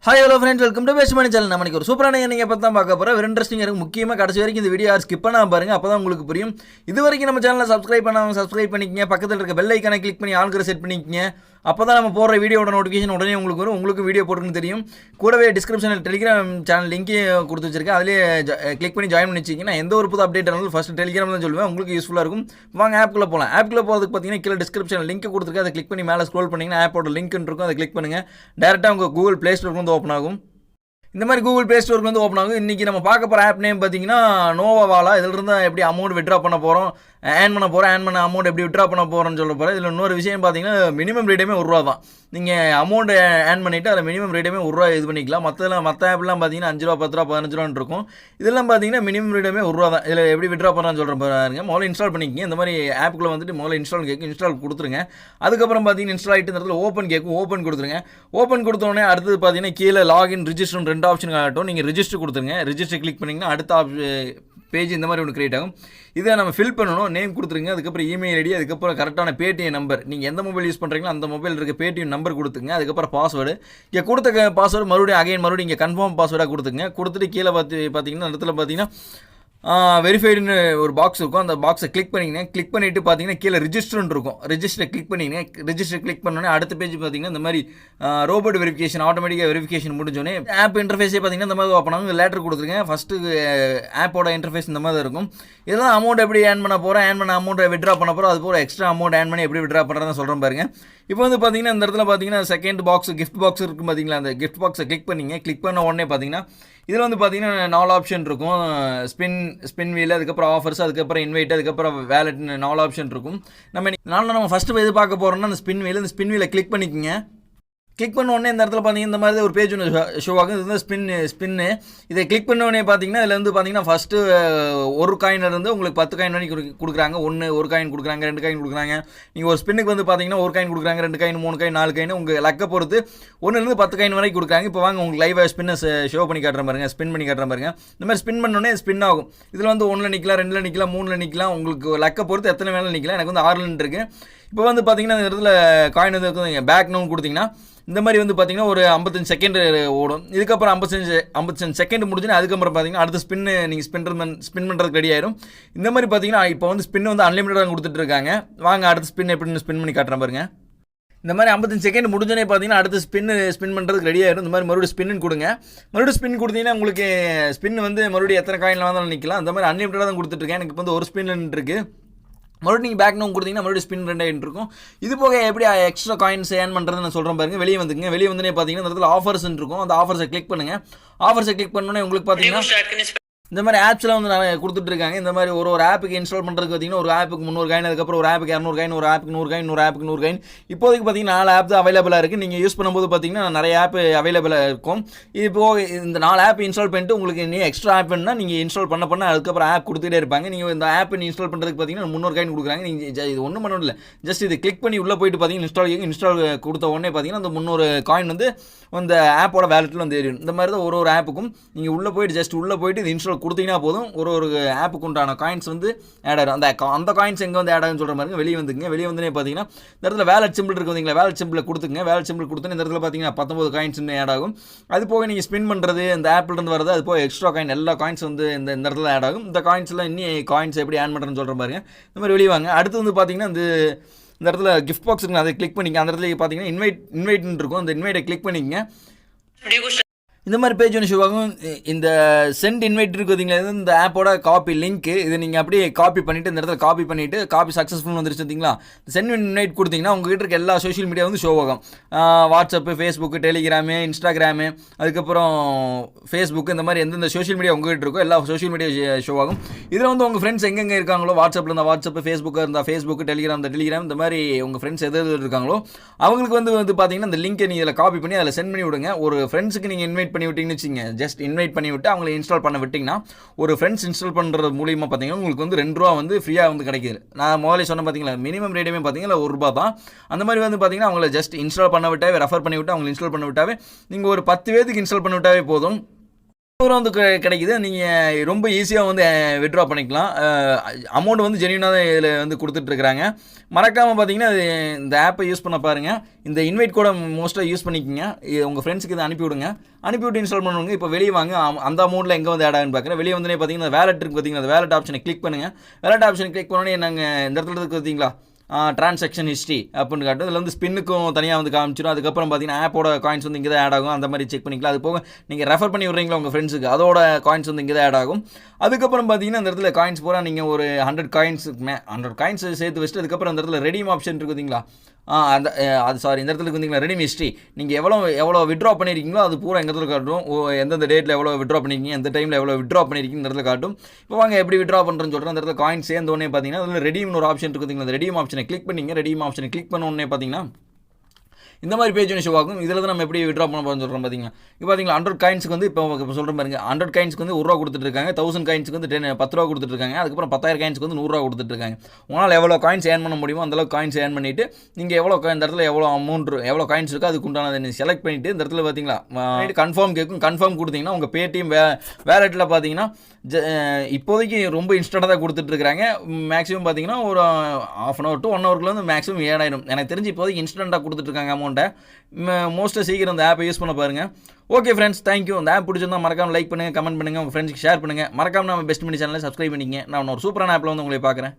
Hi hello friends, welcome to Bestman channel. நம்ம இன்னைக்கு ஒரு சூப்பரான நீங்க பத்தி தான் பார்க்க போறோம். வெரி இன்ட்ரஸ்டிங்கா இருக்கு. முக்கியமா கடைசி வரைக்கும் இந்த வீடியோ ஸ்கிப் பண்ணாம பாருங்க. அப்பதான் உங்களுக்கு புரியும். இதுவரைக்கும் நம்ம சேனலை சப்ஸ்கிரைப் பண்ணாம சப்ஸ்கிரைப் பண்ணிக்கங்க. பக்கத்துல இருக்க பெல் ஐகானை கிளிக் பண்ணி ஆல்கர செட் பண்ணிக்கங்க. அப்பதான் நம்ம போடுற வீடியோட நோட்டிஃபிகேஷன் உடனே உங்களுக்கு வரும். உங்களுக்கு வீடியோ போட்டுன்னு தெரியும். கூடவே டிஸ்கிரிப்ஷனில் டெலிகிராம் சேனல் லிங்க் கொடுத்து வச்சிருக்கேன். அதிலே கிளிக் பண்ணி ஜாயின் பண்ணி வச்சிங்கன்னா எந்த ஒரு புது அப்டேட் ஆனாலும் ஃபர்ஸ்ட் டெலிகிராம் தான் சொல்லுவேன். உங்களுக்கு யூஸ்ஃபுல்லாக இருக்கும். வாங்க ஆப்குள்ளே போகலாம். ஆப்குள்ளே போகிறதுக்கு பார்த்தீங்கன்னா கீழே டிஸ்கிரிப்ஷனில் லிங்க் கொடுத்துருக்கு. அதை கிளிக் பண்ணி மேலே ஸ்க்ரோல் பண்ணிங்கன்னா ஆப்போட லிங்க் இருக்கும். அதை கிளிக் பண்ணுங்கள். டேரெக்டாக உங்கள் கூகுள் ப்ளே ஸ்டோருக்கு வந்து ஓப்பன் ஆகும். இந்த மாதிரி கூகுள் ப்ளே ஸ்டோருக்கு வந்து ஓப்பன் ஆகும். இன்றைக்கி நம்ம பார்க்க போகிற ஆப் நேம் பார்த்தீங்கன்னா நோவாவாலா. இதிலிருந்து எப்படி அமௌண்ட் விட்ரா பண்ண போகிறோம், ஏர்ன் பண்ண அமௌண்ட் எப்படி விட்ரா பண்ண போகிறோன்னு சொல்ல போகிறேன். இதில் இன்னொரு விஷயம் பார்த்தீங்கன்னா மினிமம் ரேட்டுமே ₹1 தான். நீங்கள் அமௌண்ட் ஏர்ன் பண்ணிவிட்டு அதில் மினிமம் ரேட்டுமே ₹1 இது பண்ணிக்கலாம். மற்ற ஆப்லாம் பார்த்தீங்கன்னா ₹5, ₹10, ₹15 இருக்கும். இதெல்லாம் பார்த்தீங்கன்னா மினிமம் ரேட்டுமே ₹1 தான். இதில் எப்படி விட்ரா பண்ணலான்னு சொல்கிற பாருங்க. முதல்ல இன்ஸ்டால் பண்ணிக்கிங்க. இந்த மாதிரி ஆப்புக்குள்ளே வந்துட்டு முதல்ல இன்ஸ்டால் கேட்கும். இன்ஸ்டால் கொடுத்துருங்க. அதுக்கப்புறம் பார்த்தீங்கன்னா இன்ஸ்டால் ஆகிட்டு இந்த இடத்துல ஓப்பன் கேட்கும். ஓப்பன் கொடுத்துருங்க. ஓப்பன் கொடுத்தோடனே அடுத்தது பார்த்தீங்கன்னா கீழே லாகின் ரிஜிஸ்டர் 2 ஆப்ஷன் காட்டும். நீங்கள் ரிஜிஸ்டர் கொடுத்துருங்க. ரிஜிஸ்டர் கிளிக் பண்ணிங்கன்னா அடுத்த பேஜ் இந்த மாதிரி ஒன்று கிரியேட் ஆகும். இதை நம்ம ஃபில் பண்ணணும். நேம் கொடுத்துருங்க. அதுக்கப்புறம் இமெயில் ஐடி, அதுக்கப்புறம் கரெக்டான PayTM நம்பர். நீங்கள் எந்த மொபைல் யூஸ் பண்ணுறீங்களோ அந்த மொபைல் இருக்க PayTM நம்பர் கொடுத்துங்க. அதுக்கப்புறம் பாஸ்வேர்டு இங்கே கொடுத்த பாஸ்வேர்டு மறுபடியும் இங்கே கன்ஃபார்ம் பாஸ்வேர்டாக கொடுத்துங்க. கொடுத்துட்டு கீழே பார்த்தீங்கன்னா அந்த இடத்துல பார்த்தீங்கன்னா வெரிஃபைடுன்னு ஒரு பாக்ஸ் இருக்கும். அந்த பாக்ஸை கிளிக் பண்ணிங்கன்னா கிளிக் பண்ணிவிட்டு பார்த்தீங்கன்னா கீழே ரிஜிஸ்டர்னு இருக்கும். ரிஜிஸ்டர் கிளிக் பண்ணிங்கன்னா ரிஜிஸ்டர் கிளிக் பண்ணோன்னே அடுத்த பேஜ் பார்த்தீங்கன்னா இந்த மாதிரி ரோபோட் வெரிஃபிகேஷன் ஆட்டோமேட்டிக்காக வெரிஃபிகேஷன் முடிஞ்சோடனே ஆப் இன்டர்ஃபேஸே பார்த்தீங்கன்னா இந்த மாதிரி ஓப்பன் ஆகும். லேட்டர் கொடுத்துருங்க. ஃபஸ்ட்டு ஆப்போட இன்டர்ஃபேஸ் இந்த மாதிரி இருக்கும். இதெல்லாம் அமௌண்ட் எப்படி ஏர்ன் பண்ண போகிறேன், ஏர்ன் பண்ண அமௌண்ட்டை விட்ரா பண்ண போகிறோம். அது போகிற எக்ஸ்ட்ரா அமௌண்ட் ஏர்ன் பண்ணி எப்படி விட்ரா பண்ணுறதுன்னு சொல்கிறேன் பாருங்க. இப்போ வந்து பார்த்தீங்கன்னா இந்த இடத்துல பார்த்தீங்கன்னா செகண்ட் பாக்ஸ் கிஃப்ட் பாக்ஸ் இருக்கும் பார்த்தீங்களா. அந்த கிஃப்ட் பாக்ஸை கிளிக் பண்ணிங்க. கிளிக் பண்ண உடனே பார்த்தீங்கன்னா இதில் வந்து பார்த்தீங்கன்னா 4 ஆப்ஷன் இருக்கும். ஸ்பின் வீல், அதுக்கப்புறம் ஆஃபர்ஸ், அதுக்கப்புறம் இன்வைட், அதுக்கப்புறம் வேலட்னு 4 ஆப்ஷன் இருக்கும். நம்ம ஃபஸ்ட்டு எது பார்க்க போகிறோம்னா அந்த ஸ்பின் வீலை கிளிக் பண்ணிக்கோங்க. கிளிக் பண்ண உடனே இந்த இடத்துல பார்த்தீங்கன்னா இந்த மாதிரி ஒரு பேஜ் ஒன்று ஷோ ஆகும். இது வந்து ஸ்பின்னு. இதை கிளிக் பண்ண உடனே பார்த்தீங்கன்னா இதில் வந்து பார்த்தீங்கன்னா ஃபஸ்ட்டு ஒரு காயினிலிருந்து உங்களுக்கு 10 காயின் வரைக்கும் கொடுக்குறாங்க. ஒரு காயின் கொடுக்குறாங்க, 2 காயின் கொடுக்குறாங்க. நீங்கள் ஒரு ஸ்பின்னுக்கு வந்து பார்த்தீங்கன்னா 1 காயின் கொடுக்குறாங்க, 2 காயின், 3 காயின், 4 காயின், உங்கள் லக்கை பொறுத்து 1லேருந்து 10 காயின் வரைக்கும் கொடுக்குறாங்க. இப்போ வாங்க உங்களுக்கு லைவாக ஸ்பின்னை ஷோ பண்ணி காட்டுற பாருங்க. ஸ்பின் பண்ணி காட்டுற பாருங்க. இந்த மாதிரி ஸ்பின் பண்ணோடனே ஸ்பின் ஆகும். இதில் வந்து 1ல் நிற்கலாம், 2ல் நிற்கலாம், 3ல் நிற்கலாம். உங்களுக்கு லக்கை பொறுத்து எத்தனை வேலை நிற்கலாம். எனக்கு வந்து 6ல் இருக்குது. இப்போ வந்து பார்த்தீங்கன்னா இந்த இடத்துல காயின் வந்து பேக் நோன் கொடுத்தீங்கன்னா இந்த மாதிரி வந்து பார்த்தீங்கன்னா ஒரு 55 செகண்ட் ஓடும். இதுக்கப்புறம் 55 செகண்ட் முடிஞ்சுன்னா அதுக்கப்புறம் பார்த்தீங்கன்னா அடுத்த ஸ்பின்னு நீங்கள் ஸ்பின் பண்ணுறதுக்கு ரெடி ஆயிடும். இந்த மாதிரி பார்த்தீங்கன்னா இப்போ வந்து ஸ்பின் வந்து அன்லிமிட்டடாக கொடுத்துட்டு இருக்காங்க. வாங்க அடுத்த ஸ்பின் எப்படின்னு ஸ்பின் பண்ணி காட்டுறேன் பாருங்க. இந்த மாதிரி 55 செகண்ட் முடிஞ்சோடனே பார்த்தீங்கன்னா அடுத்த ஸ்பின் பண்ணுறதுக்கு ரெடி ஆயிடும். இந்த மாதிரி மறுபடியும் ஸ்பின்னு கொடுங்க. மறுபடியும் ஸ்பின் கொடுத்தீங்கன்னா உங்களுக்கு ஸ்பின் வந்து மறுபடியும் எத்தனை காயினில் வந்தாலும் நிற்கலாம். அந்த மாதிரி அன்லிமிட்டடாக தான் கொடுத்துட்ருக்கேன். எனக்கு வந்து ஒரு ஸ்பின் இருக்குது. மறுபடியும் நீங்கள் பேக் நோன் கொடுத்தீங்கன்னா மறுபடியும் ஸ்பின் 2 ஆகிட்டு இருக்கும். இது போக எப்படி எக்ஸ்ட்ரா காயின்ஸ் ஏர்ன் பண்ணுறதுன்னு நான் சொல்கிறேன் பாருங்க. வெளியே வந்துங்க. வந்து பார்த்தீங்கன்னா இந்த இடத்துல ஆஃபர்ஸ் இருக்கும். அந்த ஆஃபர்ஸை கிளிக் பண்ணுங்கள். ஆஃபர்ஸை கிளிக் பண்ணோன்னே உங்களுக்கு பார்த்தீங்கன்னா இந்த மாதிரி ஆப்ஸ்லாம் வந்து நிறைய கொடுத்துட்ருக்காங்க. இந்த மாதிரி ஒரு ஆப்புக்கு இன்ஸ்டால் பண்ணுறதுக்கு பார்த்தீங்கன்னா ஒரு ஆப்புக்கு 300 காயின், அதுக்கப்புறம் ஒரு ஆப்புக்கு 200 காயின், ஒரு ஆப்புக்கு 100 காயின், ஒரு ஆப்புக்கு 100 காயின். இப்போதைக்கு பார்த்தீங்கன்னா 4 ஆப் தான் அவைலபிளாக இருக்குது. நீங்கள் யூஸ் பண்ணும்போது பார்த்தீங்கன்னா நிறைய ஆப் அவைலபிளாக இருக்கும். இப்போது இந்த 4 ஆப் இன்ஸ்டால் பண்ணிட்டு உங்களுக்கு இன்னும் எக்ஸ்ட்ரா ஆப் வேணும்னா நீங்கள் இன்ஸ்டால் பண்ண அதுக்கப்புறம் ஆப் கொடுத்துட்டே இருப்பாங்க. நீங்கள் இந்த ஆப் இன்ஸ்டால் பண்ணுறதுக்கு பார்த்தீங்கன்னா 300 காயின் கொடுக்குறாங்க. நீங்கள் இது ஒன்றும் பண்ணணும் இல்லை. ஜஸ்ட் இது கிளிக் பண்ணி உள்ளே போயிட்டு பார்த்தீங்கன்னா இன்ஸ்டால் கொடுத்த உடனே பார்த்தீங்கன்னா அந்த 300 காயின் வந்து அந்த ஆப்போட வேலெட்டில் வந்து ஏறிடும். இந்த மாதிரி தான் ஒரு ஆப்புக்கும் நீங்கள் உள்ளே போயிட்டு இது இன்ஸ்டால் கொடுத்தீங்கன்னா போதும். ஒரு ஆப்புக்கு உண்டான காயின்ஸ் வந்து ஆட் ஆகிடும். அந்த காயின்ஸ் எங்கே வந்து ஆட் ஆகுன்னு சொல்கிற மாதிரி வெளியே வந்து பார்த்தீங்கன்னா இந்த இடத்துல வேலட் சிம்பிள் இருக்குது பார்த்தீங்களா. வேலட் சிம்பிளை கொடுத்துங்க. வேலட் சிம்பிள் கொடுத்தோன்னு இந்த இடத்துல பார்த்தீங்கன்னா 19 காயின்ஸ் ஆட் ஆகும். அது போக நீங்கள் ஸ்பின் பண்ணுறது இந்த ஆப்லேருந்து வரது, அது போக எக்ஸ்ட்ரா காயின் எல்லா காயின்ஸ் வந்து இந்த இடத்துல ஆட் ஆகும். இந்த காயின்ஸ்லாம் இன்னும் காயின்ஸ் எப்படி ஆட் பண்ணுறேன்னு சொல்கிற பாருங்க. இந்த மாதிரி வெளியே வாங்க. அடுத்து வந்து பார்த்தீங்கன்னா இந்த இடத்துல கிஃப்ட் பாக்ஸ் இருக்குது. அதை கிளிக் பண்ணிங்க. அந்த இடத்துல பார்த்தீங்கன்னா இன்வைட்னு இருக்கும். அந்த இன்வைட்டை கிளிக் பண்ணிங்க. இந்த மாதிரி பேஜ் ஒன்று ஷோ ஆகும். இந்த சென்ட் இன்வைட் இருக்குது பார்த்தீங்களா. இந்த ஆப்போட காப்பி லிங்க். இது நீங்கள் அப்படியே காப்பி பண்ணிவிட்டு இந்த இடத்துல காப்பி சக்ஸஸ்ஃபுல் வந்துருச்சு பார்த்தீங்களா. சென்ட் இன்வைட் கொடுத்தீங்கன்னா உங்ககிட்ட இருக்க எல்லா சோஷியல் மீடியா வந்து ஷோ ஆகும். வாட்ஸ்அப்பு, ஃபேஸ்புக்கு, டெலிகிராமு, இன்ஸ்டாகிராமு, அதுக்கப்புறம் ஃபேஸ்புக்கு, இந்த மாதிரி எந்தெந்த சோஷியல் மீடியா உங்ககிட்ட இருக்கோ எல்லா சோஷியல் மீடியா ஷோ ஆகும். இதில் வந்து உங்கள் ஃப்ரெண்ட்ஸ் எங்கெங்கே இருக்காங்களோ, வாட்ஸ்அப்பில் இருந்தால் வாட்ஸ்அப்பு, ஃபேஸ்புக்காக இருந்தால் ஃபேஸ்புக்கு, டெலிகிராம் இந்த மாதிரி உங்கள் ஃப்ரெண்ட்ஸ் எது இருக்காங்களோ அவங்களுக்கு வந்து பார்த்தீங்கன்னா இந்த லிங்க்கை நீங்கள் இதில் காப்பி பண்ணி அதில் சென்ட் பண்ணி விடுங்க. ஒரு ஃப்ரெண்ட்ஸுக்கு நீங்கள் இன்வைட் பண்ணி விட்டீங்கன்னு வச்சுங்க. ஜஸ்ட் இன்வைட் பண்ணி விட்டு அவங்களை இன்ஸ்டால் பண்ண விட்டிங்கன்னா ஒரு ஃப்ரெண்ட்ஸ் இன்ஸ்டால் பண்ணுறது மூலியமாக பார்த்தீங்கன்னா உங்களுக்கு வந்து ₹2 வந்து ஃப்ரீயாக வந்து கிடைக்கிது. நான் முதல்ல சொன்ன பார்த்தீங்களா மினிமம் ரேட்டுமே பார்த்தீங்கன்னா ₹1 தான். அந்த மாதிரி வந்து பார்த்தீங்கன்னா அவங்கள ஜஸ்ட் இன்ஸ்டால் பண்ண விட்டாவே, ரெஃபர் பண்ணி விட்டு அவங்களை இன்ஸ்டால் பண்ண விட்டாவே நீங்கள் ஒரு 10 பேருக்கு இன்ஸ்டால் பண்ண விட்டாவே போதும். தூரம் வந்து கிடைக்குது. நீங்கள் ரொம்ப ஈஸியாக வந்து வித்ட்ரா பண்ணிக்கலாம். அமௌண்ட் வந்து ஜென்யூனாக இதில் வந்து கொடுத்துட்ருக்குறாங்க. மறக்காமல் பார்த்தீங்கன்னா இந்த ஆப்பை யூஸ் பண்ண பாருங்கள். இந்த இன்வைட் கூட மோஸ்ட்டாக யூஸ் பண்ணிக்கோங்க. உங்கள் ஃப்ரெண்ட்ஸுக்கு இதை அனுப்பிவிடுங்க. அனுப்பிவிட்டு இன்ஸ்டால் பண்ணுவாங்க. இப்போ வெளியே வாங்க, அந்த அமௌண்ட்டில் எங்கே வந்து ஆட் ஆகுன்னு பார்க்குறேன். வெளியே வந்து பார்த்தீங்கன்னா வேலெட் இருக்குது பார்த்தீங்கன்னா, அந்த வேலெட் ஆப்ஷனை கிளிக் பண்ணுங்கள். வேலெட் ஆப்ஷனை கிளிக் பண்ணோன்னே நாங்கள் இந்த இடத்துல இருக்குது பார்த்தீங்களா, ட்ரான்சாக்ஷன் ஹிஸ்ட்ரி அப்படின்னு காட்டும். இதில் வந்து ஸ்பின்னுக்கும் தனியாக வந்து காமிச்சிடும். அதுக்கப்புறம் பார்த்தீங்கன்னா ஆப்போட காயின்ஸ் வந்து இங்கே தான் ஆட் ஆகும். அந்த மாதிரி செக் பண்ணிக்கலாம். அது போக நீங்கள் ரெஃபர் பண்ணி விட்றீங்களா உங்கள் ஃப்ரெண்ட்ஸுக்கு, அதோட காயின்ஸ் வந்து இங்கே தான் ஆட் ஆகும். அதுக்கப்புறம் பார்த்தீங்கன்னா இந்த இடத்துல காயின்ஸ் பூரா நீங்கள் ஒரு 100 காயின்ஸ் சேர்த்து வச்சுட்டு அதுக்கப்புறம் அந்த இடத்துல ரெடீம் ஆப்ஷன் இருக்குதுங்களா, இந்த இடத்துல இருந்தீங்களா ரெடீம் ஹிஸ்ட்ரி. நீங்கள் எவ்வளோ வித்ட்ரா பண்ணியிருக்கீங்களோ அது பூரா எங்கள் இடத்துல காட்டும். எந்தெந்த டேட்டில் எவ்வளோ வித்ட்ரா பண்ணியிருக்கீங்க, எந்த டைமில் எவ்வளோ வித்ட்ரா பண்ணியிருக்கீங்க இடத்துல காட்டும். இப்போ வாங்க எப்படி வித்ட்ரா பண்ணுறேன்னு சொல்கிறேன். அந்த இடத்துல காயின்ஸ் சேர்ந்தோடனே பார்த்தீங்கன்னா அதில் ரெடீம்னு ஒரு ஆப்ஷன் இருக்குதுங்களா, அந்த ரெடீம் ஆப்ஷனை கிளிக் பண்ணிங்க. ரெடீம் ஆப்ஷனை கிளிக் பண்ண உடனே பார்த்தீங்கன்னா இந்த மாதிரி பேஜ் ஒன்று ஷோ ஆகும். இதில் தான் நம்ம எப்படி வித்ட்ரா பண்ண போகிறோம்னு சொல்கிறோம். பார்த்தீங்கன்னா இப்போ பார்த்தீங்களா 100 காயின்ஸுக்கு வந்து இப்போ சொல்கிறேன் பாருங்க, 100 காயின்ஸ்க்கு வந்து ₹1 கொடுத்துட்ருக்காங்க. 1000 காயின்ஸ்க்கு வந்து ₹10 கொடுத்துட்ருக்காங்க. அதுக்கப்புறம் 10,000 காயின்ஸ்க்கு வந்து ₹100 கொடுத்துட்ருக்காங்க. உங்களால் எவ்வளோ காயின்ஸ் ஏர்ன் பண்ண முடியுமோ அந்தளவுக்கு காயின்ஸ் ஏர்ன் பண்ணிவிட்டு நீங்கள் இந்த இடத்துல எவ்வளோ அமௌண்ட் எவ்வளோ காயின்ஸ் இருக்கோ அதுக்கு உண்டானதை நீங்கள் செலக்ட் பண்ணிவிட்டு இந்த இடத்துல பார்த்தீங்களா கன்ஃபார்ம் கேட்கும். கன்ஃபார்ம் கொடுத்தீங்கன்னா உங்கள் பேடிஎம் வேலெட்டில் பார்த்தீங்கன்னா இப்போதைக்கு ரொம்ப இன்ஸ்டண்ட்டாக தான் கொடுத்துட்ருக்காங்க. மேக்ஸிமம் பார்த்தீங்கன்னா ஒரு ½ hour to 1 hourக்குள்ள வந்து மேக்ஸிமம் ஏடாயிடும். எனக்கு தெரிஞ்சு இப்போதைக்கு இன்ஸ்டண்ட்டாக கொடுத்துட்ருக்காங்க அமௌண்ட்டை. மோஸ்ட்டாக சீக்கிரம் இந்த ஆப்பை யூஸ் பண்ண பாருங்கள். Okay friends, thank you. இந்த ஆப் பிடிச்சிருந்தா மறக்காமல் லைக் பண்ணுங்கள், கமெண்ட் பண்ணுங்கள், உங்கள் ஃப்ரெண்ட்ஸ்க்கு ஷேர் பண்ணுங்கள். மறக்காமல் நம்ம பெஸ்ட் மணி சேனலை சப்ஸ்கிரைப் பண்ணிக்கங்க. நான் ஒரு சூப்பரான ஆப்பில் வந்து உங்களை பார்க்குறேன்.